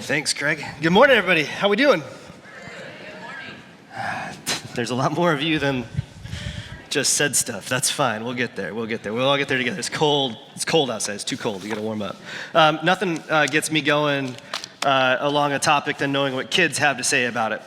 Thanks, Craig. Good morning, everybody. How we doing? Good morning. There's a lot more of you than just said stuff. That's fine. We'll get there. We'll all get there together. It's cold. It's cold outside. It's too cold. You got to warm up. Nothing gets me going along a topic than knowing what kids have to say about it.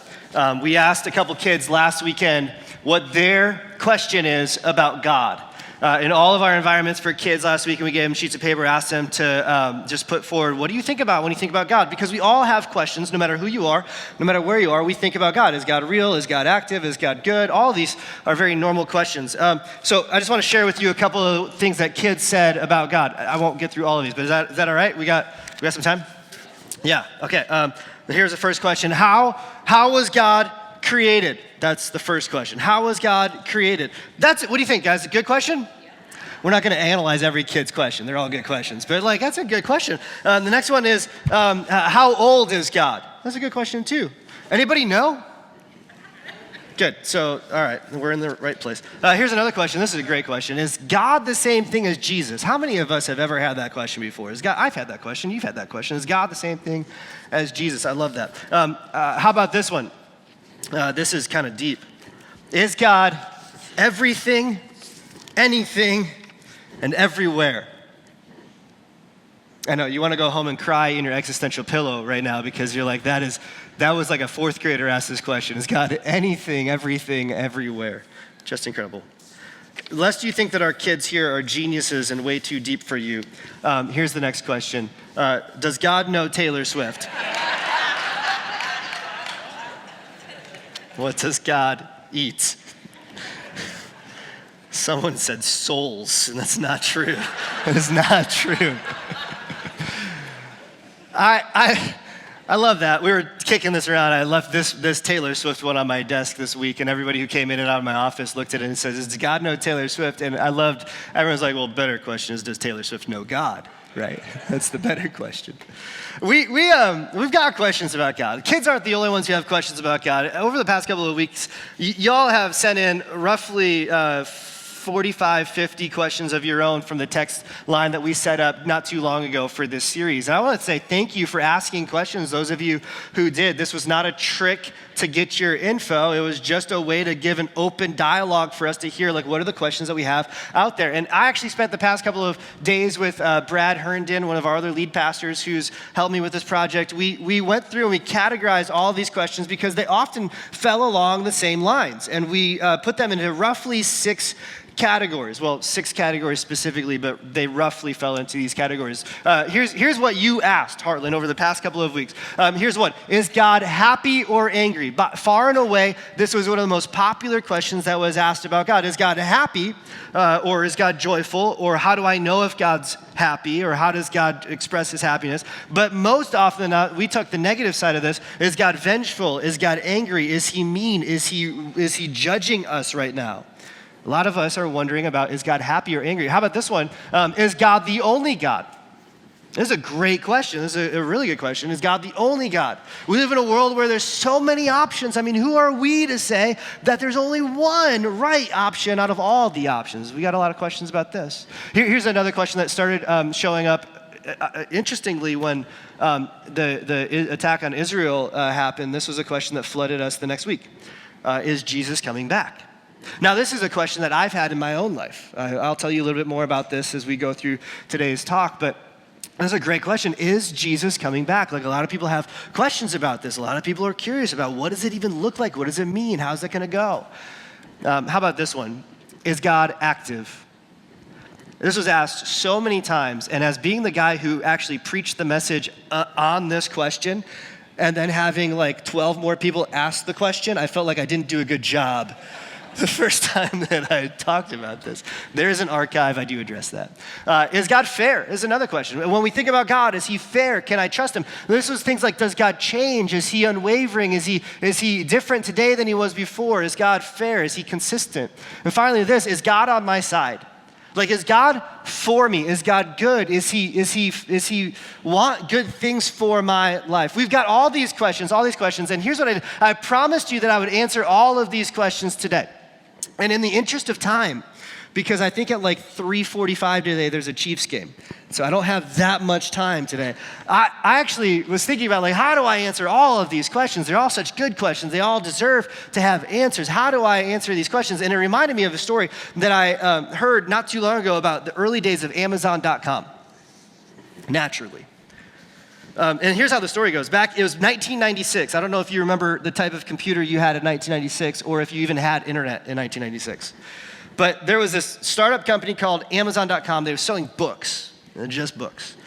We asked a couple kids last weekend what their question is about God. In all of our environments for kids last week, and we gave them sheets of paper, asked them to just put forward, what do you think about when you think about God? Because we all have questions, no matter who you are, no matter where you are, we think about God. Is God real? Is God active? Is God good? All of these are very normal questions. So I just want to share with you a couple of things that kids said about God. I won't get through all of these, but is that all right? We got some time? Yeah, okay. Here's the first question. How was God created? That's the first question. How was God created? That's it. What do you think, guys? A good question? Yeah. We're not going to analyze every kid's question. They're all good questions. But that's a good question. The next one is, how old is God? That's a good question too. Anybody know? Good. So, all right. We're in the right place. Here's another question. This is a great question. Is God the same thing as Jesus? How many of us have ever had that question before? I've had that question. You've had that question. Is God the same thing as Jesus? I love that. How about this one? This is kind of deep. Is God everything, anything, and everywhere? I know you want to go home and cry in your existential pillow right now because you're like, that was like a fourth grader asked this question. Is God anything, everything, everywhere? Just incredible. Lest you think that our kids here are geniuses and way too deep for you, here's the next question. Does God know Taylor Swift? What does God eat? Someone said souls, and that's not true. That is not true. I love that. We were kicking this around. I left this Taylor Swift one on my desk this week, and everybody who came in and out of my office looked at it and says, does God know Taylor Swift? And everyone's like, well, better question is, does Taylor Swift know God? Right? That's the better question. We've got questions about God. Kids aren't the only ones who have questions about God. Over the past couple of weeks, y'all have sent in roughly 45, 50 questions of your own from the text line that we set up not too long ago for this series. And I want to say thank you for asking questions, those of you who did. This was not a trick to get your info. It was just a way to give an open dialogue for us to hear, what are the questions that we have out there. And I actually spent the past couple of days with Brad Herndon, one of our other lead pastors who's helped me with this project. We went through and we categorized all of these questions because they often fell along the same lines. And we put them into roughly 6 categories. Well, 6 categories specifically, but they roughly fell into these categories. Here's what you asked, Heartland, over the past couple of weeks. Here's one. Is God happy or angry? But far and away, this was one of the most popular questions that was asked about God. Is God happy or is God joyful? Or how do I know if God's happy? Or how does God express his happiness? But most often than not, we took the negative side of this. Is God vengeful? Is God angry? Is he mean? Is he judging us right now? A lot of us are wondering about, is God happy or angry? How about this one? Is God the only God? This is a great question. This is a really good question. Is God the only God? We live in a world where there's so many options. I mean, who are we to say that there's only one right option out of all the options? We got a lot of questions about this. Here's another question that started showing up interestingly when the attack on Israel happened. This was a question that flooded us the next week. Is Jesus coming back? Now, this is a question that I've had in my own life. I'll tell you a little bit more about this as we go through today's talk, but that's a great question. Is Jesus coming back? A lot of people have questions about this. A lot of people are curious about what does it even look like? What does it mean? How's it going to go? How about this one? Is God active? This was asked so many times, and as being the guy who actually preached the message on this question, and then having 12 more people ask the question, I felt like I didn't do a good job the first time that I talked about this. There's an archive, I do address that. Is God fair is another question. When we think about God, is he fair? Can I trust him? This was things like, does God change? Is he unwavering? Is he different today than he was before? Is God fair? Is he consistent? And finally this, is God on my side? Is God for me? Is God good? Is he want good things for my life? We've got all these questions, and here's what I promised you that I would answer all of these questions today. And in the interest of time, because I think at like 3:45 today, there's a Chiefs game. So I don't have that much time today. I actually was thinking about like, how do I answer all of these questions? They're all such good questions. They all deserve to have answers. How do I answer these questions? And it reminded me of a story that I heard not too long ago about the early days of Amazon.com, naturally. And here's how the story goes. It was 1996. I don't know if you remember the type of computer you had in 1996 or if you even had internet in 1996. But there was this startup company called Amazon.com. They were selling books, just books.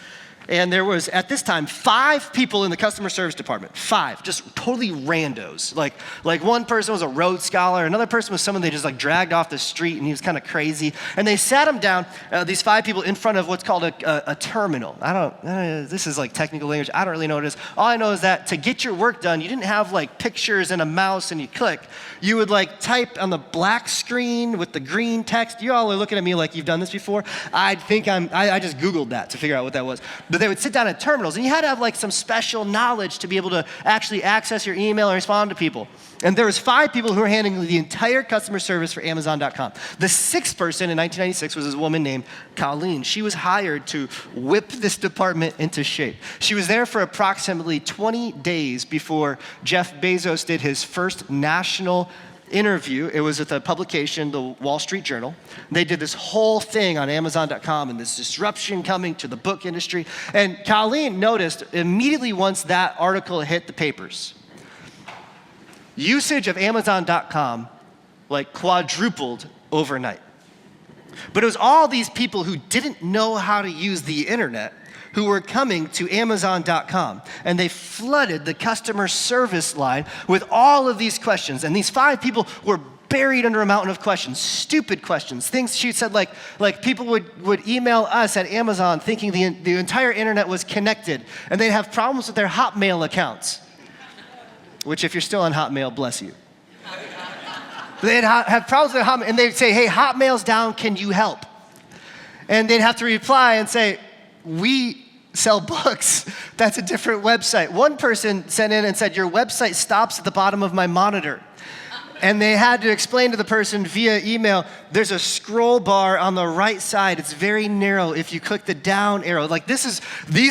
And there was, at this time, 5 people in the customer service department. 5, just totally randos. Like one person was a Rhodes Scholar, another person was someone they just like dragged off the street and he was kind of crazy. And they sat him down, these 5 people, in front of what's called a terminal. This is like technical language. I don't really know what it is. All I know is that to get your work done, you didn't have like pictures and a mouse and you click. You would like type on the black screen with the green text. You all are looking at me like you've done this before. I just Googled that to figure out what that was. But they would sit down at terminals, and you had to have like some special knowledge to be able to actually access your email and respond to people. And there was 5 people who were handling the entire customer service for Amazon.com. The 6th person in 1996 was this woman named Colleen. She was hired to whip this department into shape. She was there for approximately 20 days before Jeff Bezos did his first national interview. It was with a publication, the Wall Street Journal. They did this whole thing on Amazon.com and this disruption coming to the book industry. And Colleen noticed immediately once that article hit the papers, usage of Amazon.com like quadrupled overnight. But it was all these people who didn't know how to use the internet who were coming to Amazon.com. And they flooded the customer service line with all of these questions. And these 5 people were buried under a mountain of questions, stupid questions, things she said like people would email us at Amazon thinking the entire internet was connected, and they'd have problems with their Hotmail accounts, which if you're still on Hotmail, bless you. They'd have problems with Hotmail, and they'd say, hey, Hotmail's down, can you help? And they'd have to reply and say, we sell books. That's a different website. One person sent in and said, your website stops at the bottom of my monitor. And they had to explain to the person via email, there's a scroll bar on the right side. It's very narrow if you click the down arrow. Like these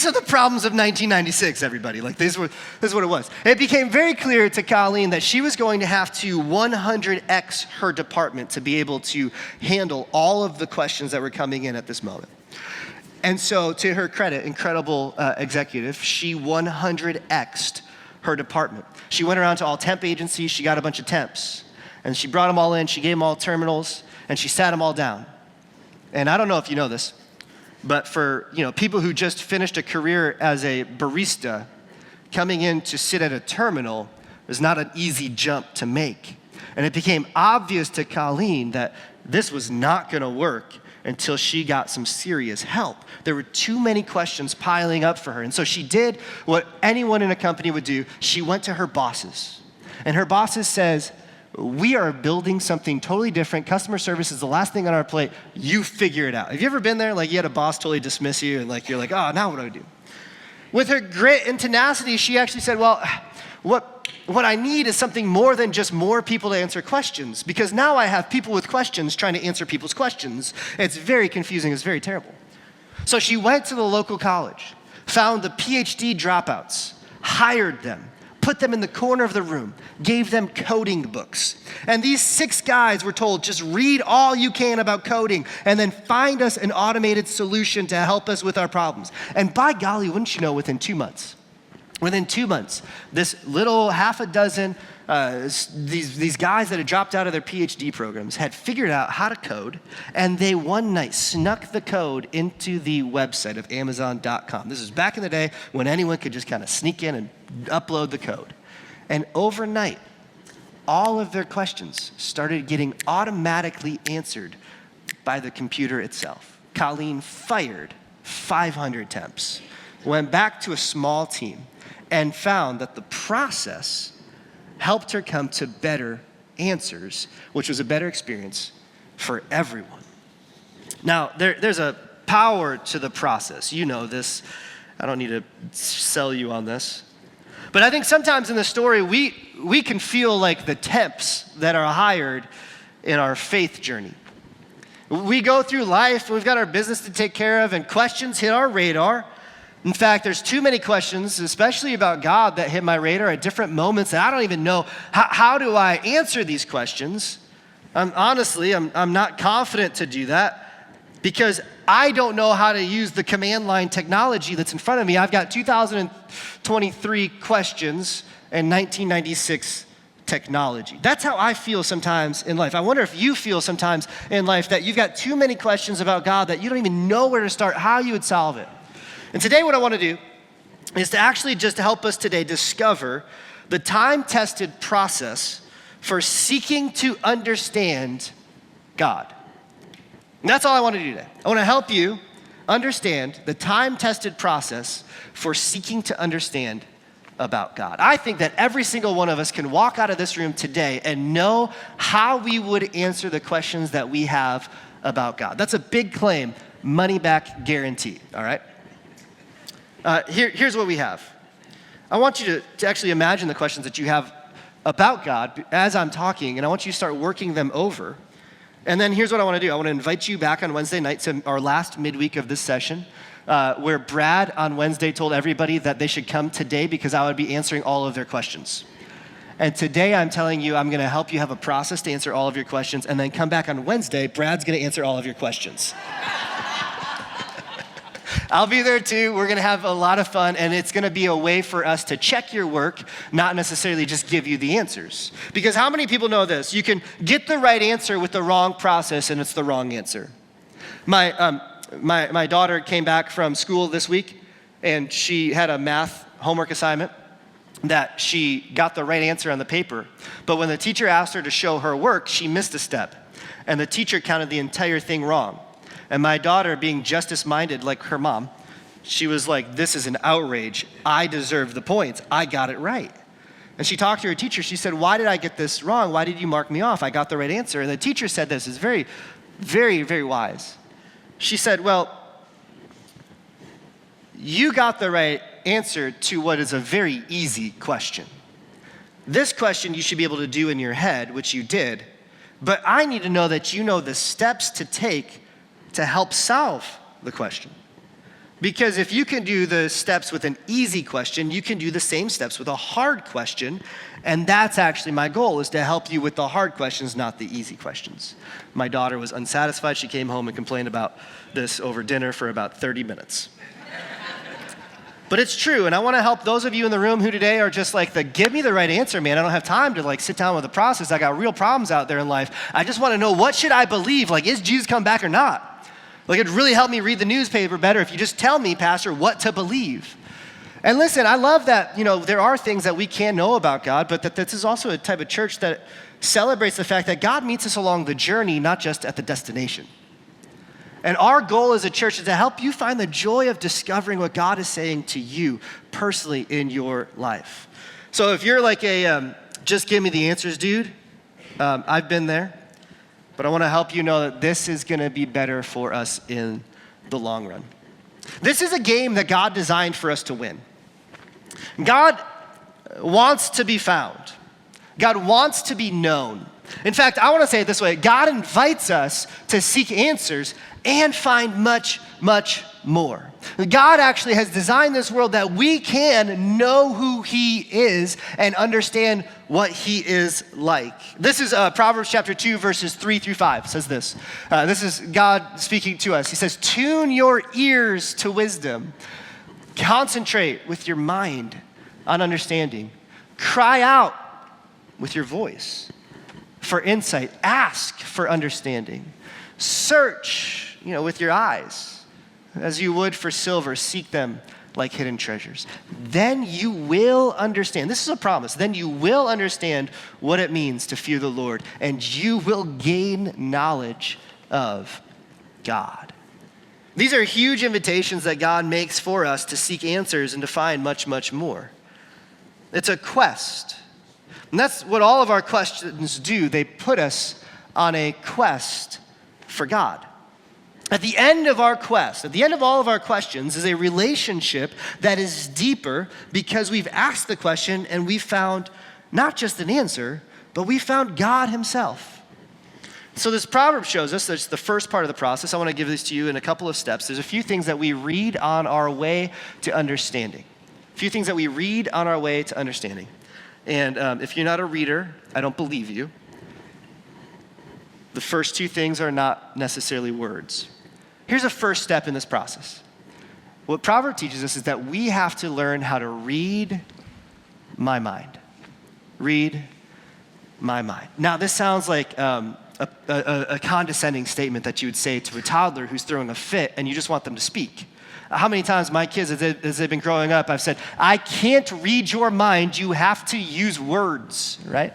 are the problems of 1996, everybody. Like this is what it was. It became very clear to Colleen that she was going to have to 100x her department to be able to handle all of the questions that were coming in at this moment. And so, to her credit, incredible executive, she 100x'd her department. She went around to all temp agencies, she got a bunch of temps, and she brought them all in, she gave them all terminals, and she sat them all down. And I don't know if you know this, but for people who just finished a career as a barista, coming in to sit at a terminal is not an easy jump to make. And it became obvious to Colleen that this was not gonna work until she got some serious help. There were too many questions piling up for her. And so she did what anyone in a company would do. She went to her bosses. And her bosses says, we are building something totally different. Customer service is the last thing on our plate. You figure it out. Have you ever been there? Like you had a boss totally dismiss you and you're like, oh, now what do I do? With her grit and tenacity, she actually said, well, what I need is something more than just more people to answer questions, because now I have people with questions trying to answer people's questions. It's very confusing, it's very terrible. So she went to the local college, found the PhD dropouts, hired them, put them in the corner of the room, gave them coding books. And these 6 guys were told, just read all you can about coding and then find us an automated solution to help us with our problems. And by golly, wouldn't you know, within 2 months, this little half a dozen, these guys that had dropped out of their PhD programs had figured out how to code, and they one night snuck the code into the website of Amazon.com. This was back in the day when anyone could just kind of sneak in and upload the code. And overnight, all of their questions started getting automatically answered by the computer itself. Colleen fired 500 temps, went back to a small team, and found that the process helped her come to better answers, which was a better experience for everyone. Now, there's a power to the process. You know this. I don't need to sell you on this. But I think sometimes in the story, we can feel like the temps that are hired in our faith journey. We go through life, we've got our business to take care of, and questions hit our radar. In fact, there's too many questions, especially about God, that hit my radar at different moments, and I don't even know how do I answer these questions. Honestly, I'm not confident to do that because I don't know how to use the command line technology that's in front of me. I've got 2023 questions and 1996 technology. That's how I feel sometimes in life. I wonder if you feel sometimes in life that you've got too many questions about God that you don't even know where to start, how you would solve it. And today what I want to do is to actually just help us today discover the time-tested process for seeking to understand God. And that's all I want to do today. I want to help you understand the time-tested process for seeking to understand about God. I think that every single one of us can walk out of this room today and know how we would answer the questions that we have about God. That's a big claim, money back guarantee, all right? Here's what we have. I want you to actually imagine the questions that you have about God as I'm talking, and I want you to start working them over. And then here's what I want to do. I want to invite you back on Wednesday night to our last midweek of this session, where Brad on Wednesday told everybody that they should come today because I would be answering all of their questions. And today I'm telling you I'm going to help you have a process to answer all of your questions, and then come back on Wednesday, Brad's going to answer all of your questions. I'll be there too. We're going to have a lot of fun, and it's going to be a way for us to check your work, not necessarily just give you the answers. Because how many people know this? You can get the right answer with the wrong process, and it's the wrong answer. My daughter came back from school this week, and she had a math homework assignment that she got the right answer on the paper. But when the teacher asked her to show her work, she missed a step, and the teacher counted the entire thing wrong. And my daughter, being justice-minded like her mom, she was like, this is an outrage. I deserve the points. I got it right. And she talked to her teacher. She said, why did I get this wrong? Why did you mark me off? I got the right answer. And the teacher said this is very, very, very wise. She said, well, you got the right answer to what is a very easy question. This question you should be able to do in your head, which you did, but I need to know that you know the steps to take to help solve the question. Because if you can do the steps with an easy question, you can do the same steps with a hard question, and that's actually my goal, is to help you with the hard questions, not the easy questions. My daughter was unsatisfied. She came home and complained about this over dinner for about 30 minutes. But it's true, and I want to help those of you in the room who today are just like, give me the right answer, man. I don't have time to sit down with the process. I got real problems out there in life. I just want to know, what should I believe? Is Jesus come back or not? It'd really help me read the newspaper better if you just tell me, Pastor, what to believe. And listen, I love that, there are things that we can know about God, but that this is also a type of church that celebrates the fact that God meets us along the journey, not just at the destination. And our goal as a church is to help you find the joy of discovering what God is saying to you personally in your life. So if you're like just give me the answers, dude, I've been there. But I want to help you know that this is going to be better for us in the long run. This is a game that God designed for us to win. God wants to be found. God wants to be known. In fact, I want to say it this way. God invites us to seek answers and find much, much more. God actually has designed this world that we can know who he is and understand what he is like. This is Proverbs chapter 2, verses 3-5 says this. This is God speaking to us. He says, tune your ears to wisdom. Concentrate with your mind on understanding. Cry out with your voice for insight. Ask for understanding. Search, with your eyes, as you would for silver. Seek them like hidden treasures. Then you will understand. This is a promise. Then you will understand what it means to fear the Lord, and you will gain knowledge of God. These are huge invitations that God makes for us to seek answers and to find much, much more. It's a quest. And that's what all of our questions do. They put us on a quest for God. At the end of our quest, at the end of all of our questions, is a relationship that is deeper because we've asked the question and we've found not just an answer, but we found God himself. So this proverb shows us, that's the first part of the process. I want to give this to you in a couple of steps. There's a few things that we read on our way to understanding. A few things that we read on our way to understanding. And if you're not a reader, I don't believe you. The first two things are not necessarily words. Here's a first step in this process. What proverb teaches us is that we have to learn how to read my mind. Read my mind. Now, this sounds like a condescending statement that you would say to a toddler who's throwing a fit and you just want them to speak. How many times my kids, as they've been growing up, I've said, I can't read your mind, you have to use words, right?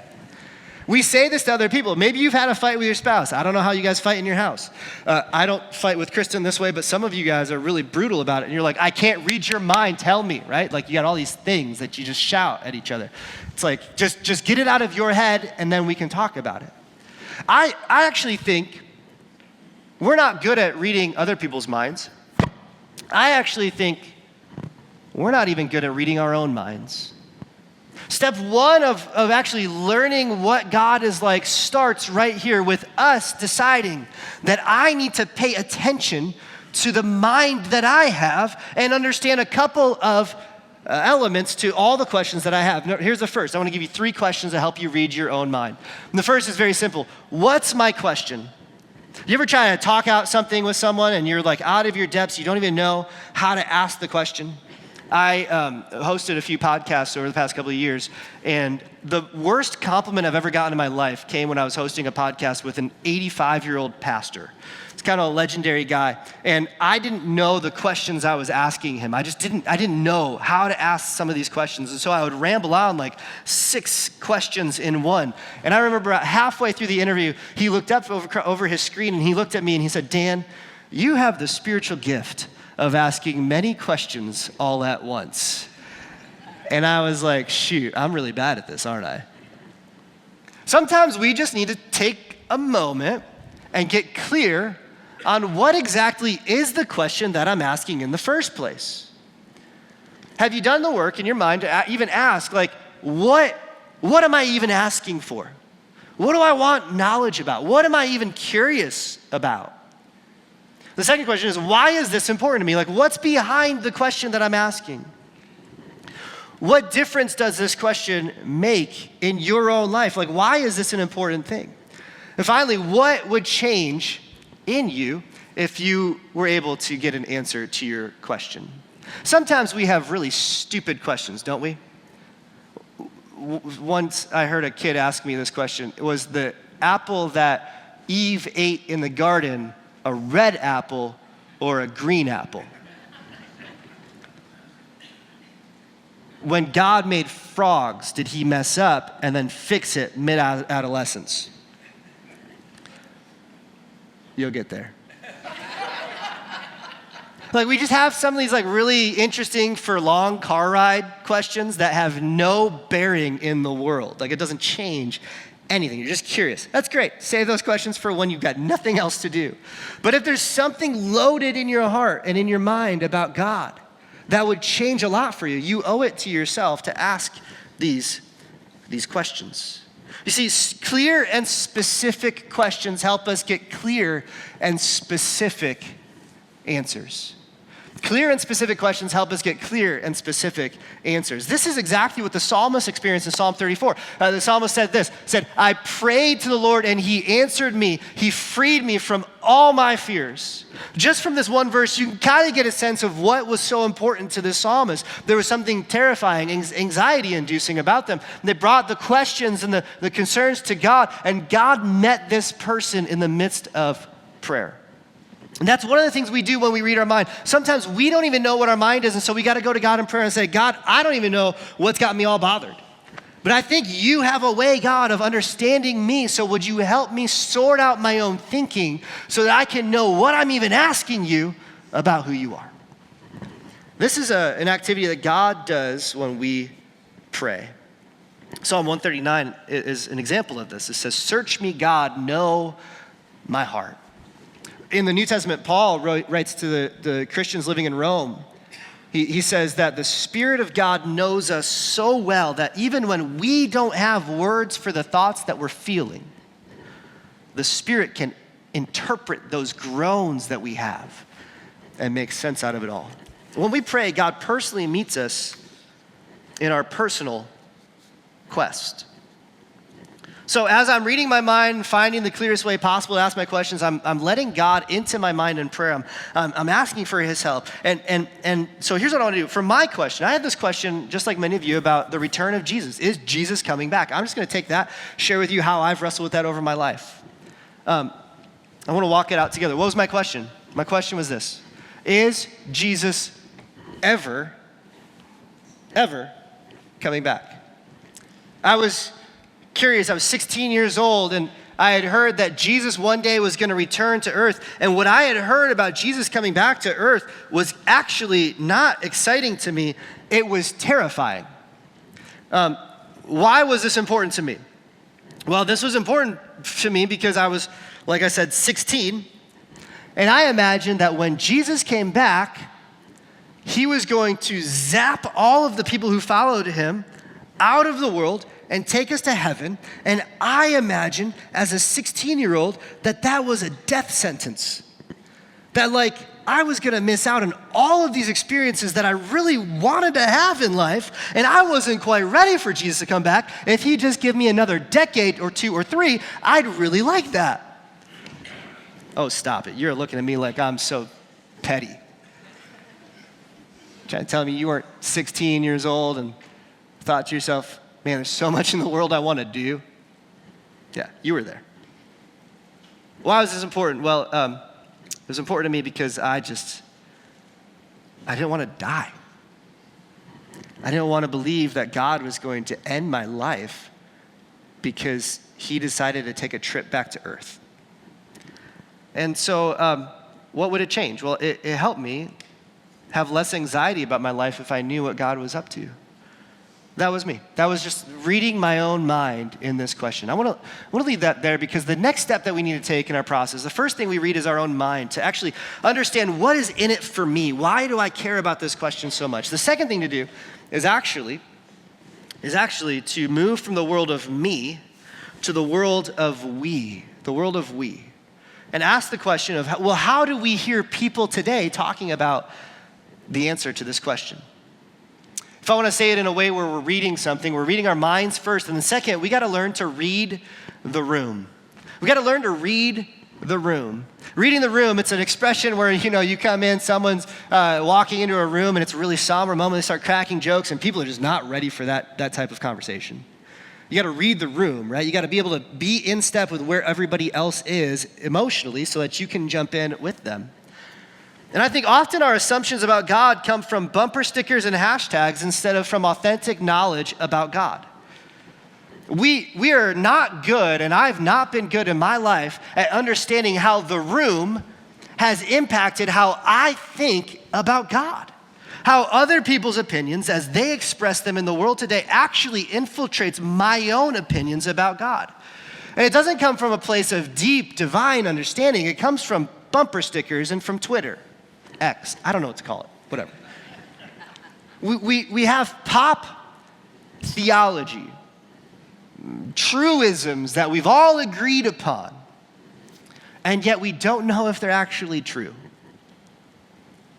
We say this to other people. Maybe you've had a fight with your spouse. I don't know how you guys fight in your house. I don't fight with Kristen this way, but some of you guys are really brutal about it. And you're like, I can't read your mind, tell me, right? Like you got all these things that you just shout at each other. It's like, just get it out of your head and then we can talk about it. I actually think we're not good at reading other people's minds. I actually think we're not even good at reading our own minds. Step one of actually learning what God is like starts right here with us deciding that I need to pay attention to the mind that I have and understand a couple of elements to all the questions that I have. Now, here's the first. I want to give you 3 questions to help you read your own mind. And the first is very simple. What's my question? You ever try to talk out something with someone and you're like out of your depths, you don't even know how to ask the question? I hosted a few podcasts over the past couple of years, and the worst compliment I've ever gotten in my life came when I was hosting a podcast with an 85-year-old pastor. It's kind of a legendary guy, and I didn't know the questions I was asking him. I didn't know how to ask some of these questions, and so I would ramble on like 6 questions in one. And I remember about halfway through the interview, he looked up over his screen, and he looked at me, and he said, Dan, you have the spiritual gift of asking many questions all at once. And I was like, shoot, I'm really bad at this, aren't I? Sometimes we just need to take a moment and get clear on what exactly is the question that I'm asking in the first place. Have you done the work in your mind to even ask, like, what am I even asking for? What do I want knowledge about? What am I even curious about? The second question is, why is this important to me? Like, what's behind the question that I'm asking? What difference does this question make in your own life? Like, why is this an important thing? And finally, what would change in you if you were able to get an answer to your question? Sometimes we have really stupid questions, don't we? Once I heard a kid ask me this question. Was the apple that Eve ate in the garden a red apple or a green apple? When God made frogs, did he mess up and then fix it mid-adolescence? You'll get there. Like, we just have some of these like really interesting for long car ride questions that have no bearing in the world. Like, it doesn't change anything. You're just curious. That's great. Save those questions for when you've got nothing else to do. But if there's something loaded in your heart and in your mind about God that would change a lot for you, you owe it to yourself to ask these questions. You see, clear and specific questions help us get clear and specific answers. Clear and specific questions help us get clear and specific answers. This is exactly what the psalmist experienced in Psalm 34. The psalmist said, I prayed to the Lord and he answered me. He freed me from all my fears. Just from this one verse, you can kind of get a sense of what was so important to this psalmist. There was something terrifying, anxiety-inducing about them. They brought the questions and the concerns to God, and God met this person in the midst of prayer. And that's one of the things we do when we read our mind. Sometimes we don't even know what our mind is, and so we got to go to God in prayer and say, God, I don't even know what's got me all bothered. But I think you have a way, God, of understanding me, so would you help me sort out my own thinking so that I can know what I'm even asking you about who you are. This is an activity that God does when we pray. Psalm 139 is an example of this. It says, search me, God, know my heart. In the New Testament, Paul writes to the Christians living in Rome. He says that the Spirit of God knows us so well that even when we don't have words for the thoughts that we're feeling, the Spirit can interpret those groans that we have and make sense out of it all. When we pray, God personally meets us in our personal quest. So as I'm reading my mind, finding the clearest way possible to ask my questions, I'm letting God into my mind in prayer. I'm asking for his help. And so here's what I want to do. For my question, I had this question, just like many of you, about the return of Jesus. Is Jesus coming back? I'm just going to take that, share with you how I've wrestled with that over my life. I want to walk it out together. What was my question? My question was this. Is Jesus ever coming back? I was curious. I was 16 years old, and I had heard that Jesus one day was going to return to earth. And what I had heard about Jesus coming back to earth was actually not exciting to me. It was terrifying. Why was this important to me? Well, this was important to me because I was, like I said, 16. And I imagined that when Jesus came back, he was going to zap all of the people who followed him out of the world and take us to heaven. And I imagined as a 16-year-old that was a death sentence. That I was gonna miss out on all of these experiences that I really wanted to have in life, and I wasn't quite ready for Jesus to come back. If he'd just give me another decade or 2 or 3, I'd really like that. Oh, stop it. You're looking at me like I'm so petty. Trying to tell me you weren't 16 years old and thought to yourself, man, there's so much in the world I want to do. Yeah, you were there. Why was this important? Well, it was important to me because I didn't want to die. I didn't want to believe that God was going to end my life because he decided to take a trip back to earth. And so what would it change? Well, it helped me have less anxiety about my life if I knew what God was up to. That was me. That was just reading my own mind in this question. I want to leave that there because the next step that we need to take in our process, the first thing we read is our own mind to actually understand what is in it for me. Why do I care about this question so much? The second thing to do is actually to move from the world of me to the world of we, and ask the question of, well, how do we hear people today talking about the answer to this question? If I want to say it in a way where we're reading something, we're reading our minds first, and then second, we got to learn to read the room. We got to learn to read the room. Reading the room, it's an expression where, you come in, someone's walking into a room, and it's a really somber moment, they start cracking jokes, and people are just not ready for that type of conversation. You got to read the room, right? You got to be able to be in step with where everybody else is emotionally so that you can jump in with them. And I think often our assumptions about God come from bumper stickers and hashtags instead of from authentic knowledge about God. We are not good, and I've not been good in my life at understanding how the room has impacted how I think about God. How other people's opinions, as they express them in the world today, actually infiltrates my own opinions about God. And it doesn't come from a place of deep, divine understanding. It comes from bumper stickers and from Twitter. X. I don't know what to call it. Whatever. We have pop theology, truisms that we've all agreed upon, and yet we don't know if they're actually true.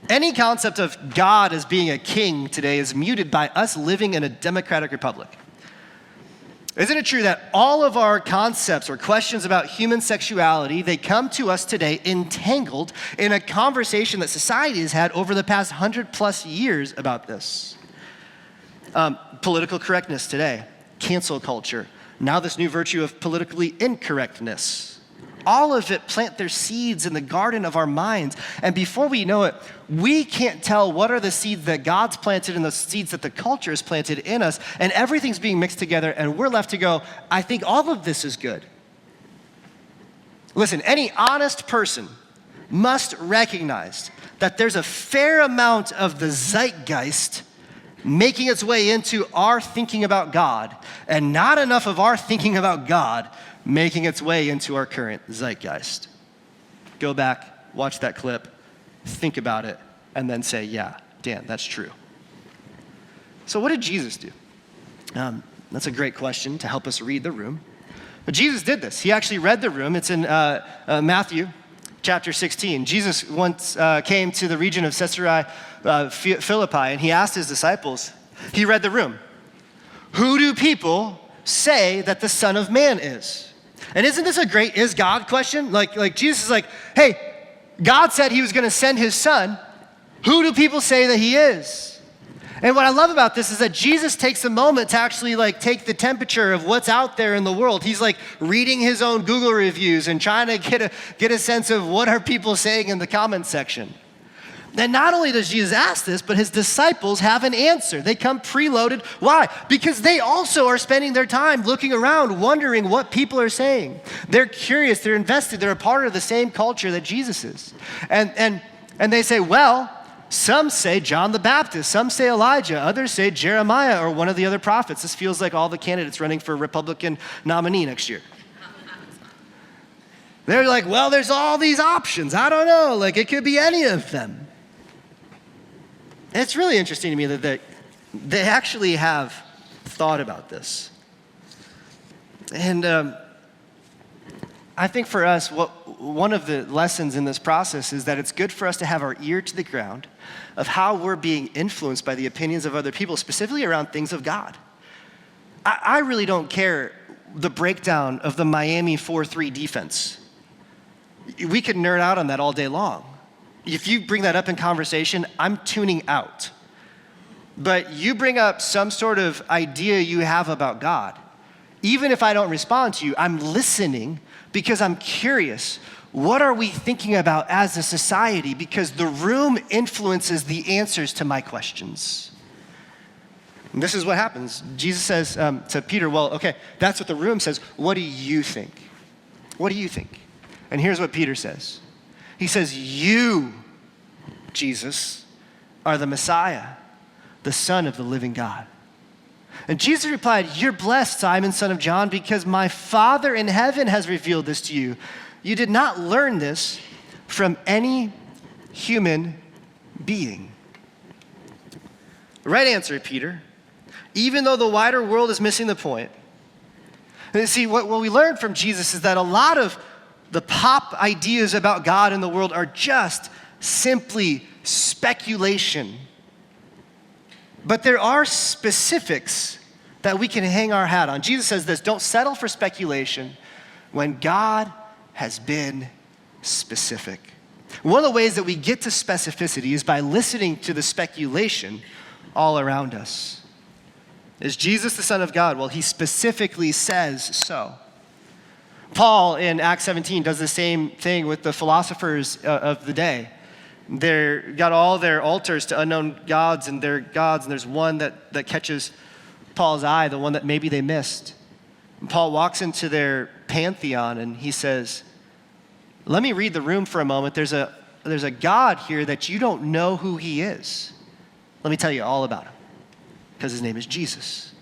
Any concept of God as being a king today is muted by us living in a democratic republic. Isn't it true that all of our concepts or questions about human sexuality, they come to us today entangled in a conversation that society has had over the past 100+ years about this? Political correctness today, cancel culture, now this new virtue of politically incorrectness. All of it plant their seeds in the garden of our minds. And before we know it, we can't tell what are the seeds that God's planted and the seeds that the culture has planted in us. And everything's being mixed together and we're left to go, I think all of this is good. Listen, any honest person must recognize that there's a fair amount of the zeitgeist making its way into our thinking about God and not enough of our thinking about God making its way into our current zeitgeist. Go back, watch that clip, think about it, and then say, yeah, Dan, that's true. So what did Jesus do? That's a great question to help us read the room. But Jesus did this. He actually read the room. It's in Matthew chapter 16. Jesus once came to the region of Caesarea Philippi, and he asked his disciples, he read the room, who do people say that the Son of Man is? And isn't this a great is God question? Like Jesus is like, hey, God said he was going to send his son. Who do people say that he is? And what I love about this is that Jesus takes a moment to actually take the temperature of what's out there in the world. He's reading his own Google reviews and trying to get a sense of what are people saying in the comment section. And not only does Jesus ask this, but his disciples have an answer. They come preloaded. Why? Because they also are spending their time looking around, wondering what people are saying. They're curious, they're invested, they're a part of the same culture that Jesus is. And they say, well, some say John the Baptist, some say Elijah, others say Jeremiah or one of the other prophets. This feels like all the candidates running for Republican nominee next year. They're like, well, there's all these options. I don't know, it could be any of them. And it's really interesting to me that they actually have thought about this. And I think for us, one of the lessons in this process is that it's good for us to have our ear to the ground of how we're being influenced by the opinions of other people, specifically around things of God. I really don't care the breakdown of the Miami 4-3 defense. We could nerd out on that all day long. If you bring that up in conversation, I'm tuning out. But you bring up some sort of idea you have about God. Even if I don't respond to you, I'm listening because I'm curious. What are we thinking about as a society? Because the room influences the answers to my questions. And this is what happens. Jesus says to Peter, well, okay, that's what the room says. What do you think? What do you think? And here's what Peter says. He says, you, Jesus, are the Messiah, the Son of the living God. And Jesus replied, you're blessed, Simon, son of John, because my Father in heaven has revealed this to you. You did not learn this from any human being. The right answer, Peter, even though the wider world is missing the point. And see, what we learned from Jesus is that a lot of the pop ideas about God in the world are just simply speculation. But there are specifics that we can hang our hat on. Jesus says this, don't settle for speculation when God has been specific. One of the ways that we get to specificity is by listening to the speculation all around us. Is Jesus the Son of God? Well, he specifically says so. Paul in Acts 17 does the same thing with the philosophers of the day. They've got all their altars to unknown gods, and their gods, and there's one that catches Paul's eye, the one that maybe they missed. And Paul walks into their pantheon and he says, let me read the room for a moment. There's a God here that you don't know who he is. Let me tell you all about him, because his name is Jesus.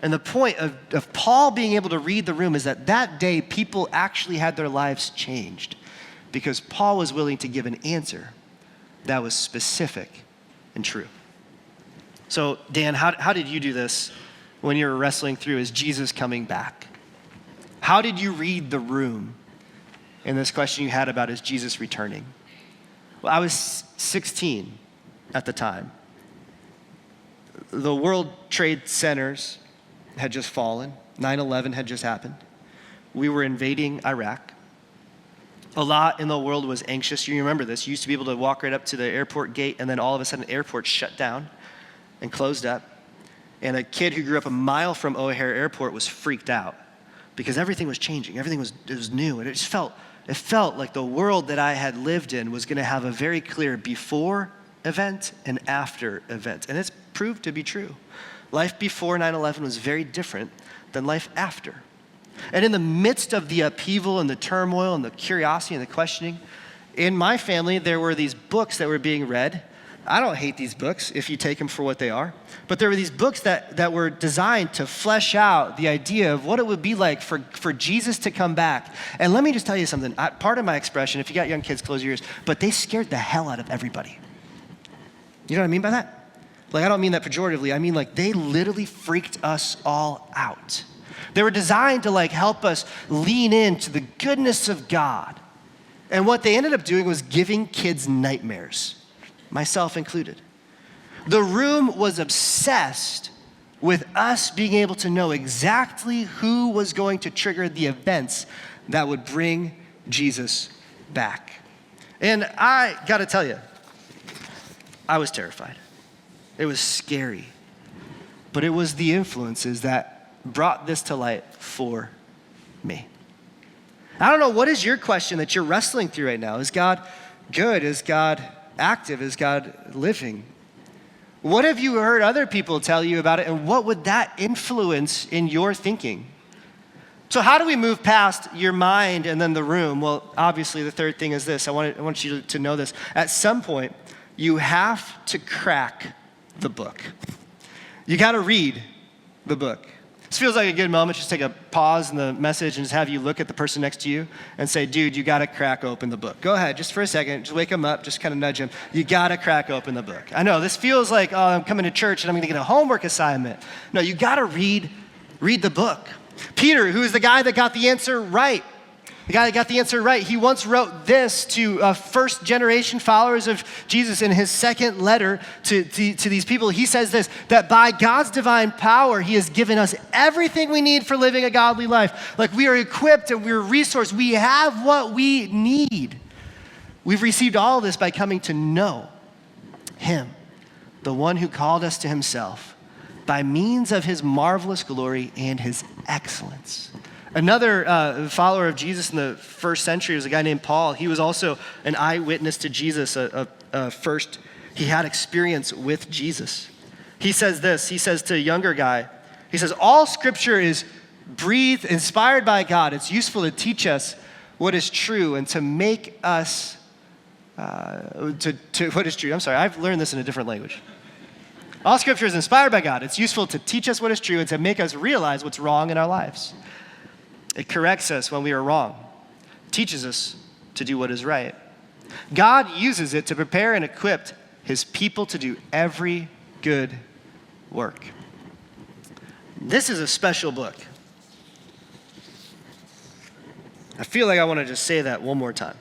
And the point of Paul being able to read the room is that day people actually had their lives changed because Paul was willing to give an answer that was specific and true. So Dan, how did you do this when you were wrestling through, is Jesus coming back? How did you read the room in this question you had about, is Jesus returning? Well, I was 16 at the time. The World Trade Centers had just fallen. 9/11 had just happened. We were invading Iraq. A lot in the world was anxious. You remember this. You used to be able to walk right up to the airport gate, and then all of a sudden, the airport shut down and closed up. And a kid who grew up a mile from O'Hare Airport was freaked out because everything was changing. Everything was new, and it felt like the world that I had lived in was going to have a very clear before event and after event. And it's proved to be true. Life before 9/11 was very different than life after. And in the midst of the upheaval and the turmoil and the curiosity and the questioning, in my family, there were these books that were being read. I don't hate these books if you take them for what they are, but there were these books that were designed to flesh out the idea of what it would be like for Jesus to come back. And let me just tell you something. Part of my expression, if you got young kids, close your ears, but they scared the hell out of everybody. You know what I mean by that? I don't mean that pejoratively. I mean they literally freaked us all out. They were designed to help us lean into the goodness of God. And what they ended up doing was giving kids nightmares, myself included. The room was obsessed with us being able to know exactly who was going to trigger the events that would bring Jesus back. And I gotta tell you, I was terrified. It was scary. But it was the influences that brought this to light for me. I don't know, what is your question that you're wrestling through right now? Is God good? Is God active? Is God living? What have you heard other people tell you about it, and what would that influence in your thinking? So how do we move past your mind and then the room? Well, obviously the third thing is this. I want you to know this. At some point, you have to crack the book. You got to read the book. This feels like a good moment. Just take a pause in the message and just have you look at the person next to you and say, dude, you got to crack open the book. Go ahead, just for a second. Just wake him up. Just kind of nudge him. You got to crack open the book. I know, this feels like, oh, I'm coming to church and I'm going to get a homework assignment. No, you got to read the book. Peter, who is the guy that got the answer right, he once wrote this to first generation followers of Jesus in his second letter to these people. He says this, that by God's divine power, he has given us everything we need for living a godly life. Like, we are equipped and we're resourced. We have what we need. We've received all of this by coming to know him, the one who called us to himself by means of his marvelous glory and his excellence. Another follower of Jesus in the first century was a guy named Paul. He was also an eyewitness to Jesus. He had experience with Jesus. He says this, he says to a younger guy, he says, all scripture is breathed, inspired by God. It's useful to teach us what is true and to make us, what is true. I'm sorry, I've learned this in a different language. All scripture is inspired by God. It's useful to teach us what is true and to make us realize what's wrong in our lives. It corrects us when we are wrong, teaches us to do what is right. God uses it to prepare and equip his people to do every good work. This is a special book. I feel like I want to just say that one more time.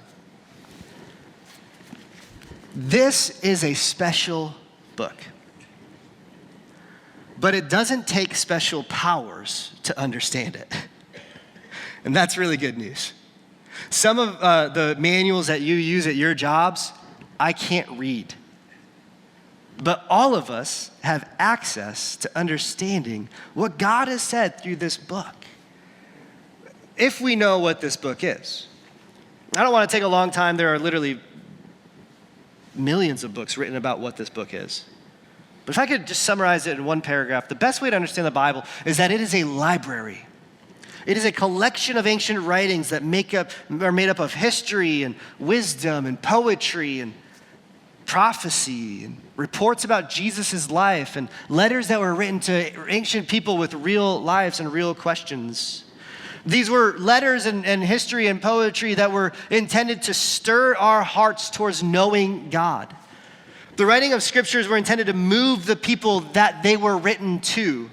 This is a special book. But it doesn't take special powers to understand it. And that's really good news. Some of the manuals that you use at your jobs, I can't read. But all of us have access to understanding what God has said through this book, if we know what this book is. I don't want to take a long time. There are literally millions of books written about what this book is. But if I could just summarize it in one paragraph, the best way to understand the Bible is that it is a library. It is a collection of ancient writings that are made up of history and wisdom and poetry and prophecy and reports about Jesus' life and letters that were written to ancient people with real lives and real questions. These were letters and history and poetry that were intended to stir our hearts towards knowing God. The writing of scriptures were intended to move the people that they were written to.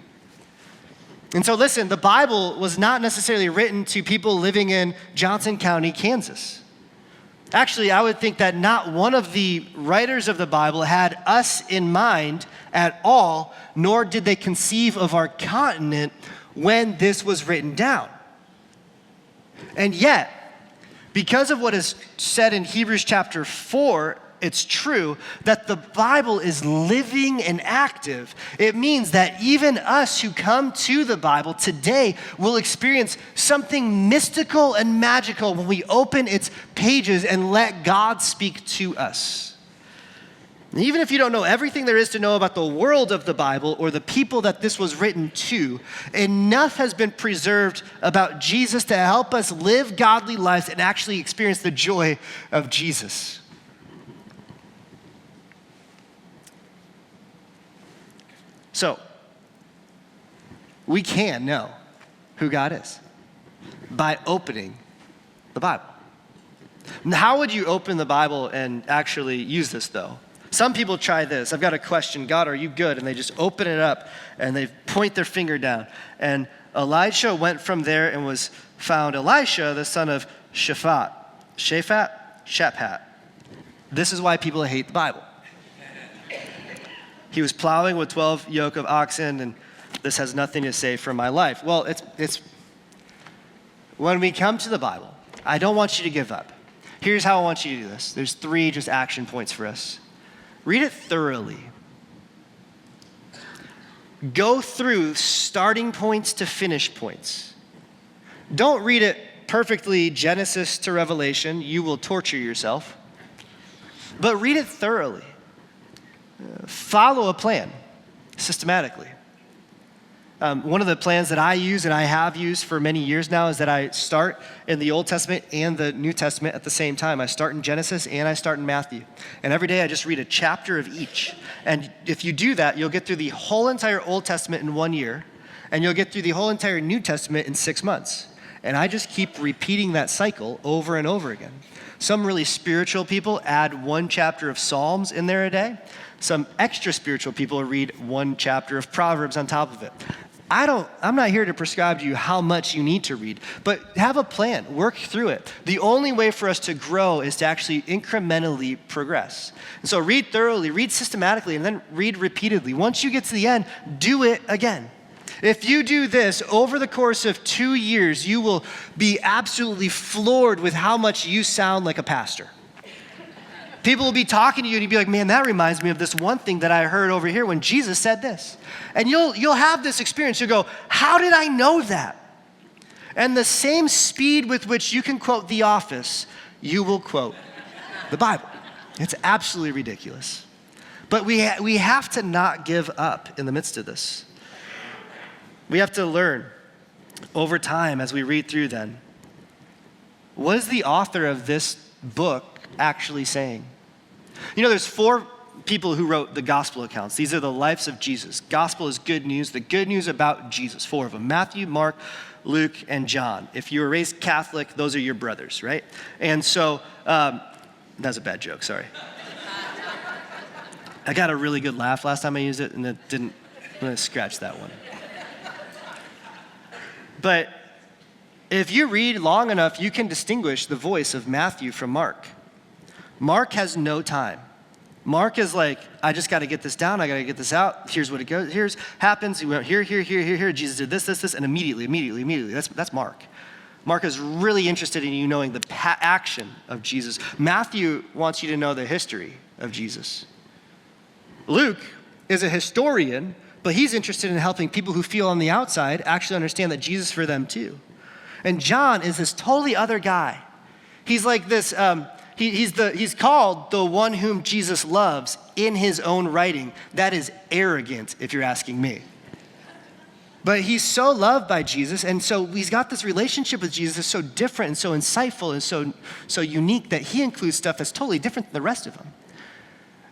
And so listen, the Bible was not necessarily written to people living in Johnson County, Kansas. Actually, I would think that not one of the writers of the Bible had us in mind at all, nor did they conceive of our continent when this was written down. And yet, because of what is said in Hebrews chapter 4, it's true that the Bible is living and active. It means that even us who come to the Bible today will experience something mystical and magical when we open its pages and let God speak to us. And even if you don't know everything there is to know about the world of the Bible or the people that this was written to, enough has been preserved about Jesus to help us live godly lives and actually experience the joy of Jesus. So, we can know who God is by opening the Bible. Now, how would you open the Bible and actually use this, though? Some people try this. I've got a question. God, are you good? And they just open it up and they point their finger down. And Elijah went from there and was found Elisha, the son of Shaphat. This is why people hate the Bible. He was plowing with 12 yoke of oxen, and this has nothing to say for my life. Well, it's when we come to the Bible, I don't want you to give up. Here's how I want you to do this. There's 3 just action points for us. Read it thoroughly. Go through starting points to finish points. Don't read it perfectly Genesis to Revelation. You will torture yourself. But read it thoroughly. Follow a plan systematically. One of the plans that I use and I have used for many years now is that I start in the Old Testament and the New Testament at the same time. I start in Genesis and I start in Matthew. And every day I just read a chapter of each. And if you do that, you'll get through the whole entire Old Testament in 1 year, and you'll get through the whole entire New Testament in 6 months. And I just keep repeating that cycle over and over again. Some really spiritual people add 1 chapter of Psalms in there a day. Some extra spiritual people read 1 chapter of Proverbs on top of it. I'm not here to prescribe to you how much you need to read, but have a plan, work through it. The only way for us to grow is to actually incrementally progress. And so read thoroughly, read systematically, and then read repeatedly. Once you get to the end, do it again. If you do this over the course of 2 years, you will be absolutely floored with how much you sound like a pastor. People will be talking to you and you'll be like, man, that reminds me of this one thing that I heard over here when Jesus said this. And you'll have this experience. You'll go, how did I know that? And the same speed with which you can quote The Office, you will quote the Bible. It's absolutely ridiculous. But we have to not give up in the midst of this. We have to learn over time as we read through then, what is the author of this book actually saying? You know, there's 4 people who wrote the gospel accounts. These are the lives of Jesus. Gospel is good news, the good news about Jesus. 4 of them: Matthew, Mark, Luke, and John. If you were raised Catholic, those are your brothers, right? And so, that's a bad joke, sorry. I got a really good laugh last time I used it, and it didn't. I'm gonna scratch that one. But if you read long enough, you can distinguish the voice of Matthew from Mark. Mark has no time. Mark is like, I just got to get this down. I got to get this out. Here's what it goes. Here's happens. He went here. Jesus did this, and immediately. That's Mark. Mark is really interested in you knowing the action of Jesus. Matthew wants you to know the history of Jesus. Luke is a historian, but he's interested in helping people who feel on the outside actually understand that Jesus is for them too. And John is this totally other guy. He's like this. He's called the one whom Jesus loves in his own writing. That is arrogant, if you're asking me. But he's so loved by Jesus, and so he's got this relationship with Jesus that's so different and so insightful and so unique that he includes stuff that's totally different than the rest of them.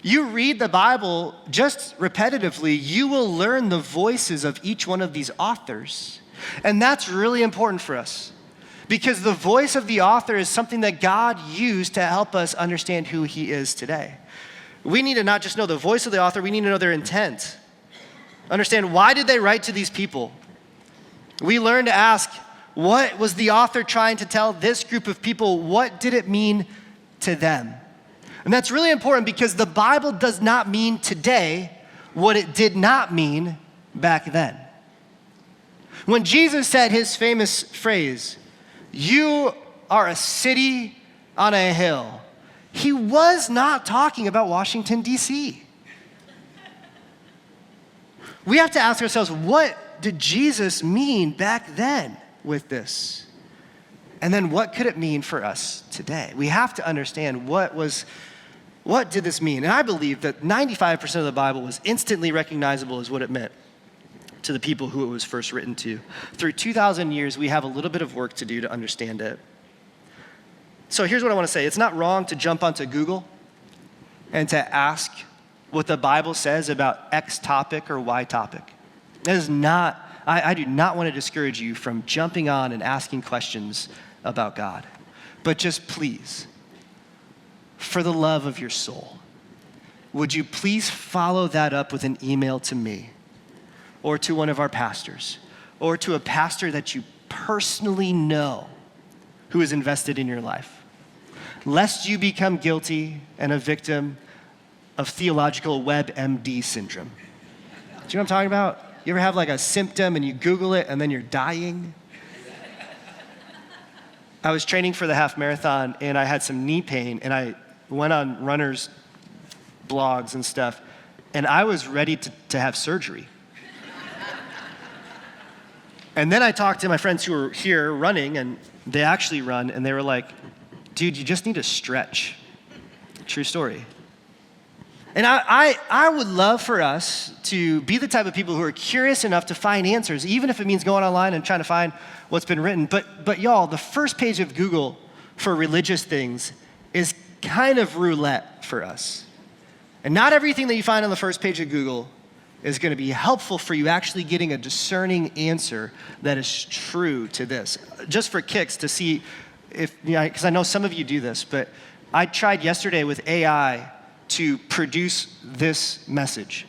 You read the Bible just repetitively, you will learn the voices of each one of these authors. And that's really important for us. Because the voice of the author is something that God used to help us understand who he is today. We need to not just know the voice of the author, we need to know their intent. Understand, why did they write to these people? We learn to ask, what was the author trying to tell this group of people? What did it mean to them? And that's really important because the Bible does not mean today what it did not mean back then. When Jesus said his famous phrase, "You are a city on a hill," he was not talking about Washington, D.C. We have to ask ourselves, what did Jesus mean back then with this? And then what could it mean for us today? We have to understand what did this mean? And I believe that 95% of the Bible was instantly recognizable as what it meant to the people who it was first written to. Through 2,000 years, we have a little bit of work to do to understand it. So here's what I want to say. It's not wrong to jump onto Google and to ask what the Bible says about X topic or Y topic. That is not, I do not want to discourage you from jumping on and asking questions about God. But just please, for the love of your soul, would you please follow that up with an email to me or to one of our pastors or to a pastor that you personally know who is invested in your life, lest you become guilty and a victim of theological WebMD syndrome. Do you know what I'm talking about? You ever have like a symptom and you Google it and then you're dying? I was training for the half marathon and I had some knee pain and I went on runners' blogs and stuff and I was ready to have surgery. And then I talked to my friends who were here running, and they actually run, and they were like, dude, you just need to stretch. True story. And I would love for us to be the type of people who are curious enough to find answers, even if it means going online and trying to find what's been written. But y'all, the first page of Google for religious things is kind of roulette for us. And not everything that you find on the first page of Google is going to be helpful for you actually getting a discerning answer that is true to this. Just for kicks to see if, because I know some of you do this, but I tried yesterday with AI to produce this message.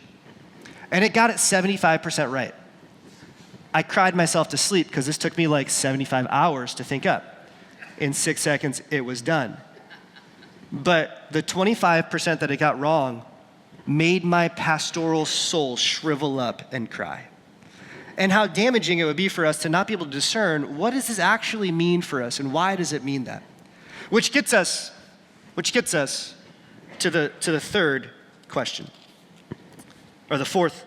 And it got it 75% right. I cried myself to sleep because this took me like 75 hours to think up. In 6 seconds, it was done. But the 25% that it got wrong made my pastoral soul shrivel up and cry. And how damaging it would be for us to not be able to discern what does this actually mean for us and why does it mean that? Which gets us to the third question, or the fourth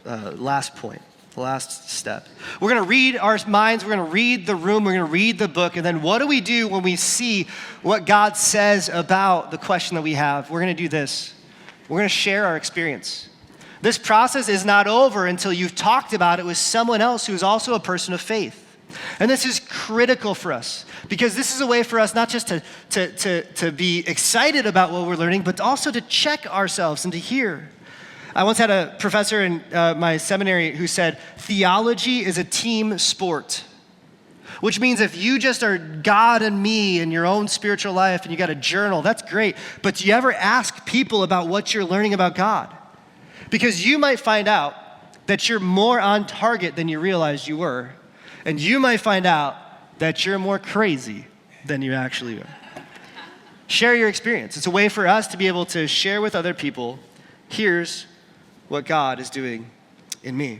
last point, the last step. We're gonna read our minds, we're gonna read the room, we're gonna read the book, and then what do we do when we see what God says about the question that we have? We're gonna do this. We're gonna share our experience. This process is not over until you've talked about it with someone else who's also a person of faith. And this is critical for us because this is a way for us not just to be excited about what we're learning, but also to check ourselves and to hear. I once had a professor in my seminary who said, theology is a team sport. Which means if you just are God and me in your own spiritual life and you got a journal, that's great. But do you ever ask people about what you're learning about God? Because you might find out that you're more on target than you realized you were. And you might find out that you're more crazy than you actually are. Share your experience. It's a way for us to be able to share with other people, here's what God is doing in me.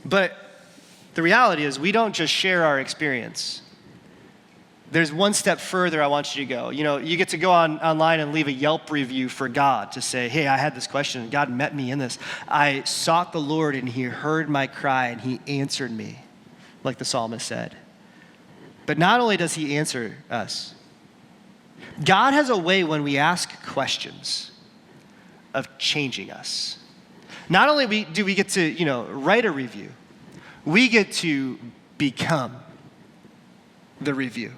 But the reality is we don't just share our experience. There's one step further I want you to go. You know, you get to go online and leave a Yelp review for God to say, hey, I had this question and God met me in this. I sought the Lord and he heard my cry and he answered me, like the psalmist said. But not only does he answer us, God has a way when we ask questions of changing us. Not only do we get to, write a review, we get to become the review.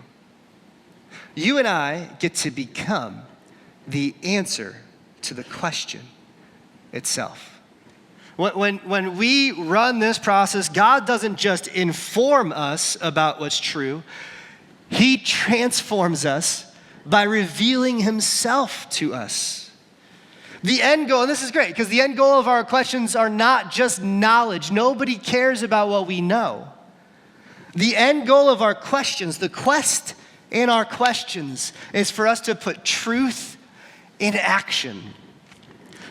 You and I get to become the answer to the question itself. When we run this process, God doesn't just inform us about what's true. He transforms us by revealing himself to us. The end goal, and this is great, because the end goal of our questions are not just knowledge. Nobody cares about what we know. The end goal of our questions, the quest in our questions, is for us to put truth in action.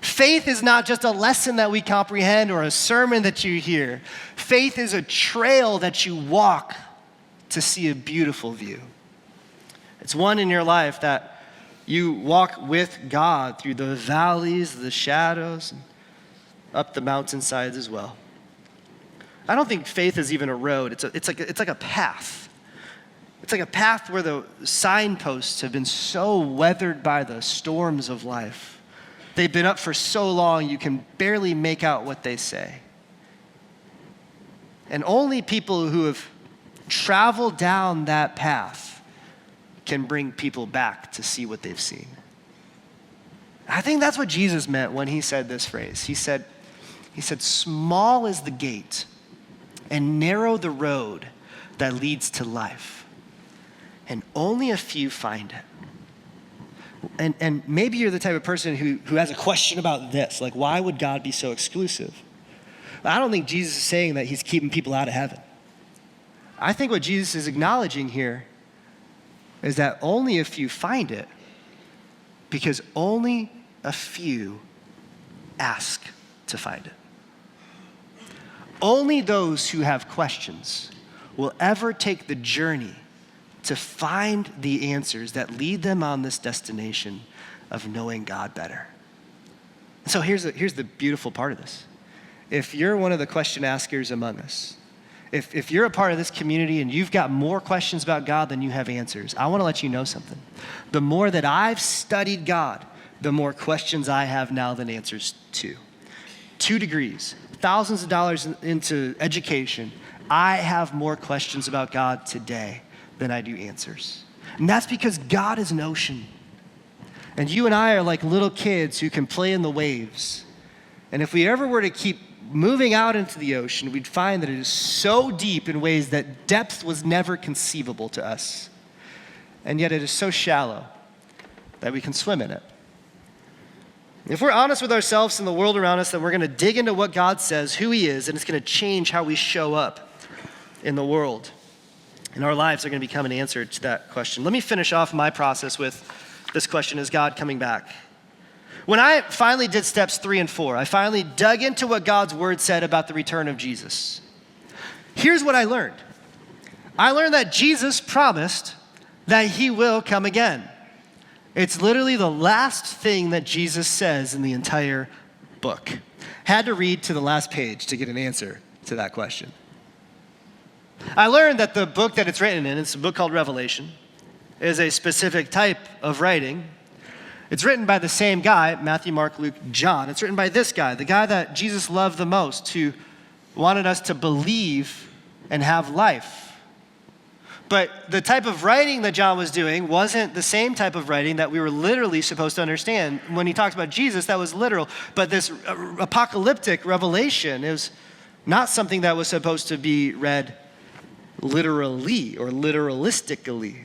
Faith is not just a lesson that we comprehend or a sermon that you hear. Faith is a trail that you walk to see a beautiful view. It's one in your life that you walk with God through the valleys, the shadows, and up the mountainsides as well. I don't think faith is even a road. It's like a path. It's like a path where the signposts have been so weathered by the storms of life. They've been up for so long you can barely make out what they say. And only people who have traveled down that path can bring people back to see what they've seen. I think that's what Jesus meant when he said this phrase. He said, small is the gate and narrow the road that leads to life, and only a few find it. And maybe you're the type of person who has a question about this, like why would God be so exclusive? I don't think Jesus is saying that he's keeping people out of heaven. I think what Jesus is acknowledging here is that only a few find it because only a few ask to find it. Only those who have questions will ever take the journey to find the answers that lead them on this destination of knowing God better. So here's the beautiful part of this. If you're one of the question askers among us, if you're a part of this community and you've got more questions about God than you have answers, I want to let you know something. The more that I've studied God, the more questions I have now than answers to. 2 degrees, thousands of dollars into education, I have more questions about God today than I do answers. And that's because God is an ocean. And you and I are like little kids who can play in the waves. And if we ever were to keep moving out into the ocean, we'd find that it is so deep in ways that depth was never conceivable to us. And yet it is so shallow that we can swim in it. If we're honest with ourselves and the world around us, then we're going to dig into what God says, who he is, and it's going to change how we show up in the world. And our lives are going to become an answer to that question. Let me finish off my process with this question: is God coming back? When I finally did steps 3 and 4, I finally dug into what God's word said about the return of Jesus. Here's what I learned. I learned that Jesus promised that he will come again. It's literally the last thing that Jesus says in the entire book. Had to read to the last page to get an answer to that question. I learned that the book that it's written in, it's a book called Revelation, is a specific type of writing. It's written by the same guy, Matthew, Mark, Luke, John. It's written by this guy, the guy that Jesus loved the most, who wanted us to believe and have life. But the type of writing that John was doing wasn't the same type of writing that we were literally supposed to understand. When he talked about Jesus, that was literal. But this apocalyptic revelation is not something that was supposed to be read literally or literalistically.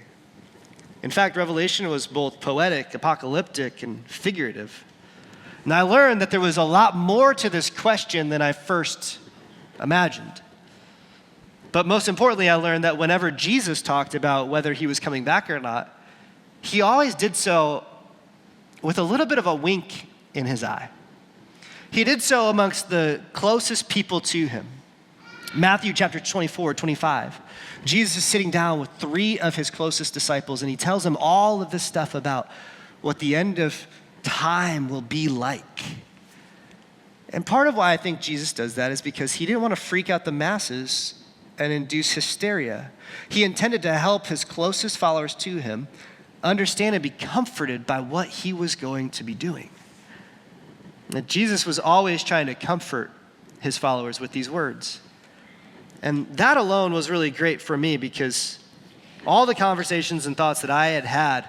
In fact, Revelation was both poetic, apocalyptic, and figurative. And I learned that there was a lot more to this question than I first imagined. But most importantly, I learned that whenever Jesus talked about whether he was coming back or not, he always did so with a little bit of a wink in his eye. He did so amongst the closest people to him. Matthew chapter 24, 25. Jesus is sitting down with 3 of his closest disciples, and he tells them all of this stuff about what the end of time will be like. And part of why I think Jesus does that is because he didn't want to freak out the masses and induce hysteria. He intended to help his closest followers to him understand and be comforted by what he was going to be doing. And Jesus was always trying to comfort his followers with these words. And that alone was really great for me because all the conversations and thoughts that I had had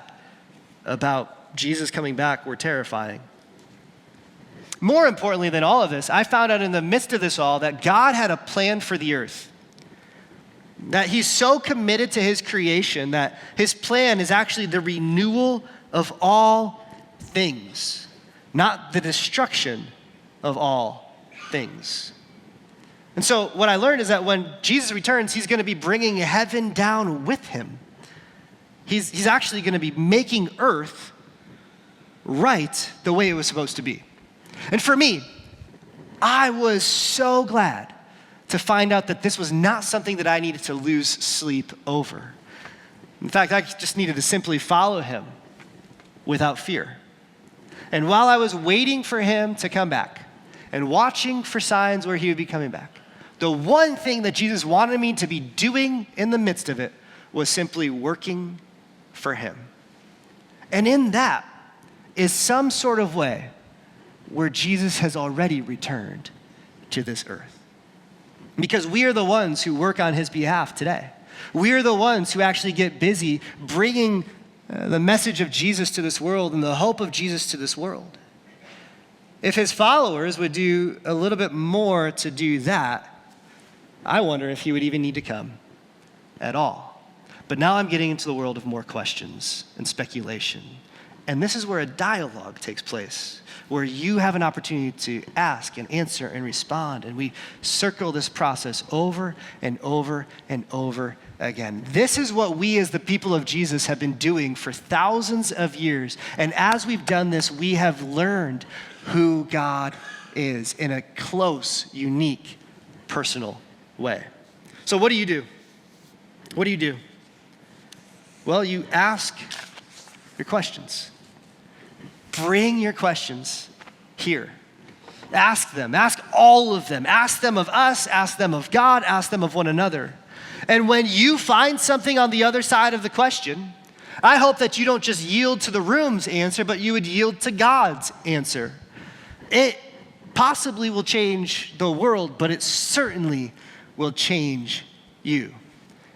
about Jesus coming back were terrifying. More importantly than all of this, I found out in the midst of this all that God had a plan for the earth. That he's so committed to his creation that his plan is actually the renewal of all things, not the destruction of all things. And so what I learned is that when Jesus returns, he's going to be bringing heaven down with him. He's actually going to be making earth right the way it was supposed to be. And for me, I was so glad to find out that this was not something that I needed to lose sleep over. In fact, I just needed to simply follow him without fear. And while I was waiting for him to come back and watching for signs where he would be coming back, the one thing that Jesus wanted me to be doing in the midst of it was simply working for him. And in that is some sort of way where Jesus has already returned to this earth. Because we are the ones who work on his behalf today. We are the ones who actually get busy bringing the message of Jesus to this world and the hope of Jesus to this world. If his followers would do a little bit more to do that, I wonder if he would even need to come at all. But now I'm getting into the world of more questions and speculation And this is where a dialogue takes place, where you have an opportunity to ask and answer and respond. And we circle this process over and over and over again. This is what we as the people of Jesus have been doing for thousands of years. And as we've done this, we have learned who God is in a close, unique, personal way. So what do you do? What do you do? Well, you ask your questions. Bring your questions here. Ask them. Ask all of them. Ask them of us. Ask them of God. Ask them of one another. And when you find something on the other side of the question, I hope that you don't just yield to the room's answer, but you would yield to God's answer. It possibly will change the world, but it certainly will change you.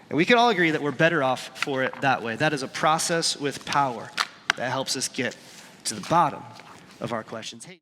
And we can all agree that we're better off for it that way. That is a process with power that helps us get to the bottom of our questions. Hey.